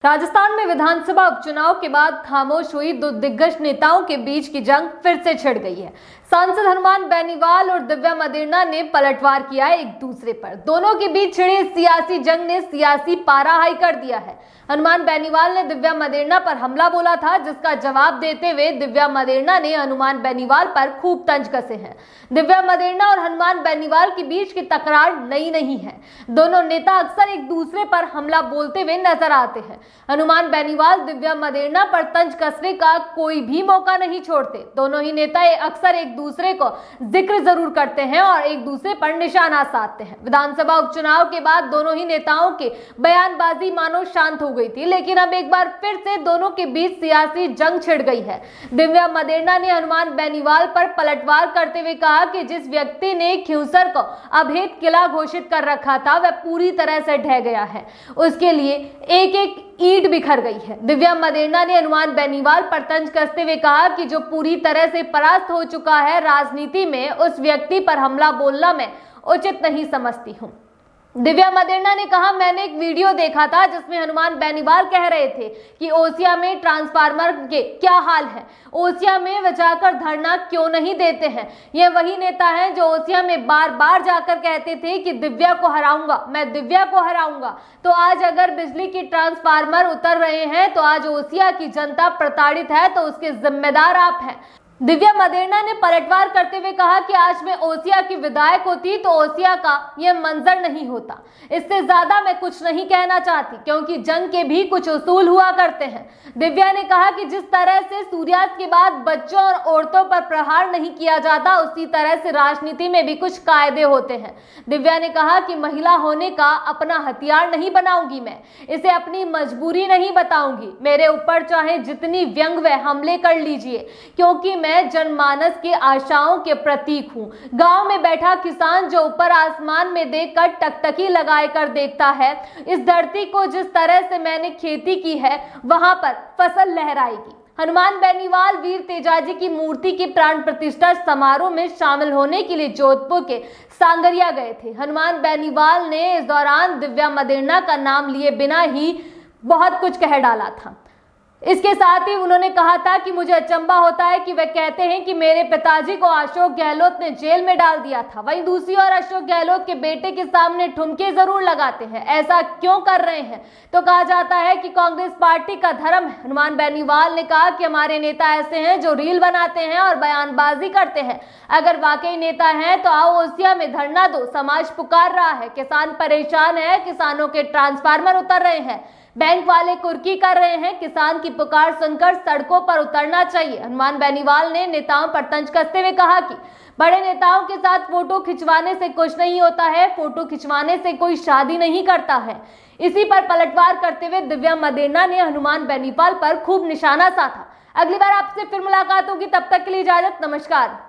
राजस्थान में विधानसभा उपचुनाव के बाद खामोश हुई दो दिग्गज नेताओं के बीच की जंग फिर से छिड़ गई है। सांसद हनुमान बेनीवाल और दिव्या मदेरणा ने पलटवार किया है एक दूसरे पर। दोनों के बीच छिड़ी सियासी जंग ने सियासी पारा हाई कर दिया है। हनुमान बेनीवाल ने दिव्या मदेरणा पर हमला बोला था, जिसका जवाब देते हुए दिव्या मदेरणा ने हनुमान बेनीवाल पर खूब तंज कसे हैं। दिव्या मदेरणा और हनुमान बेनीवाल के बीच की तकरार नई नहीं है। दोनों नेता अक्सर एक दूसरे पर हमला बोलते हुए नजर आते हैं। हनुमान बेनीवाल दिव्या मदेरणा पर तंज कसने का कोई भी मौका नहीं छोड़ते। दोनों ही नेता अक्सर एक दूसरे को जिक्र जरूर करते हैं और एक दूसरे पर निशाना साधते हैं। विधानसभा उपचुनाव के बाद दोनों ही नेताओं की बयानबाजी मानो शांत हो गई थी, लेकिन अब एक बार फिर से दोनों के बीच सियासी जंग छिड़ गई है। दिव्या मदेरणा ने हनुमान बेनीवाल पर पलटवार करते हुए कहा कि जिस व्यक्ति ने खिंवसर को अभेद किला घोषित कर रखा था वह पूरी तरह से ढह गया है। उसके लिए एक एक ईंट बिखर गई है। दिव्या मदेरणा ने हनुमान बेनीवाल पर तंज कसते हुए कहा कि जो पूरी तरह से परास्त हो चुका है राजनीति में, उस व्यक्ति पर हमला बोलना मैं उचित नहीं समझती हूँ। दिव्या मदेरणा ने कहा, मैंने एक वीडियो देखा था जिसमें हनुमान बेनीवाल कह रहे थे कि ओसिया में ट्रांसफार्मर के क्या हाल है, ओसिया में वे जाकर धरना क्यों नहीं देते हैं। ये वही नेता हैं जो ओसिया में बार बार जाकर कहते थे कि दिव्या को हराऊंगा, मैं दिव्या को हराऊंगा। तो आज अगर बिजली की ट्रांसफार्मर उतर रहे हैं तो आज ओसिया की जनता प्रताड़ित है, तो उसके जिम्मेदार आप हैं। दिव्या मदेरणा ने पलटवार करते हुए कहा कि आज मैं ओसिया की विधायक होती तो ओसिया का यह मंजर नहीं होता। इससे ज्यादा मैं कुछ नहीं कहना चाहती, क्योंकि जंग के भी कुछ उसूल हुआ करते हैं। दिव्या ने कहा कि जिस तरह से सूर्यास्त के बाद बच्चों और औरतों पर प्रहार नहीं किया जाता, उसी तरह से राजनीति में भी कुछ कायदे होते हैं। दिव्या ने कहा कि महिला होने का अपना हथियार नहीं बनाऊंगी, मैं इसे अपनी मजबूरी नहीं बताऊंगी। मेरे ऊपर चाहे जितनी व्यंग व हमले कर लीजिए, क्योंकि मैं जनमानस की आशाओं के प्रतीक हूं। गांव में बैठा किसान जो ऊपर आसमान में देखकर टकटकी लगाए कर देखता है, इस धरती को जिस तरह से मैंने खेती की है वहां पर फसल लहराएगी। हनुमान बेनीवाल वीर तेजाजी की मूर्ति की प्राण प्रतिष्ठा समारोह में शामिल होने के लिए जोधपुर के सांगरिया गए थे। हनुमान बेनीवाल ने इस दौरान दिव्या मदेरणा का नाम लिए बिना ही बहुत कुछ कह डाला था। इसके साथ ही उन्होंने कहा था कि मुझे अचंभा होता है कि वे कहते हैं कि मेरे पिताजी को अशोक गहलोत ने जेल में डाल दिया था, वहीं दूसरी ओर अशोक गहलोत के बेटे के सामने ठुमके जरूर लगाते हैं। ऐसा क्यों कर रहे हैं? तो कहा जाता है कि कांग्रेस पार्टी का धर्म है। हनुमान बेनीवाल ने कहा कि हमारे नेता ऐसे हैं जो रील बनाते हैं और बयानबाजी करते हैं। अगर वाकई नेता हैं तो आओ ओसिया में धरना दो। समाज पुकार रहा है, किसान परेशान है, किसानों के ट्रांसफार्मर उतर रहे हैं, बैंक वाले कुर्की कर रहे हैं। किसान की पुकार सुनकर सड़कों पर उतरना चाहिए। हनुमान बेनीवाल ने नेताओं पर तंज कसते हुए कहा कि बड़े नेताओं के साथ फोटो खिंचवाने से कुछ नहीं होता है, फोटो खिंचवाने से कोई शादी नहीं करता है। इसी पर पलटवार करते हुए दिव्या मदेरणा ने हनुमान बेनीवाल पर खूब निशाना साधा। अगली बार आपसे फिर मुलाकात होगी, तब तक के लिए इजाजत, नमस्कार।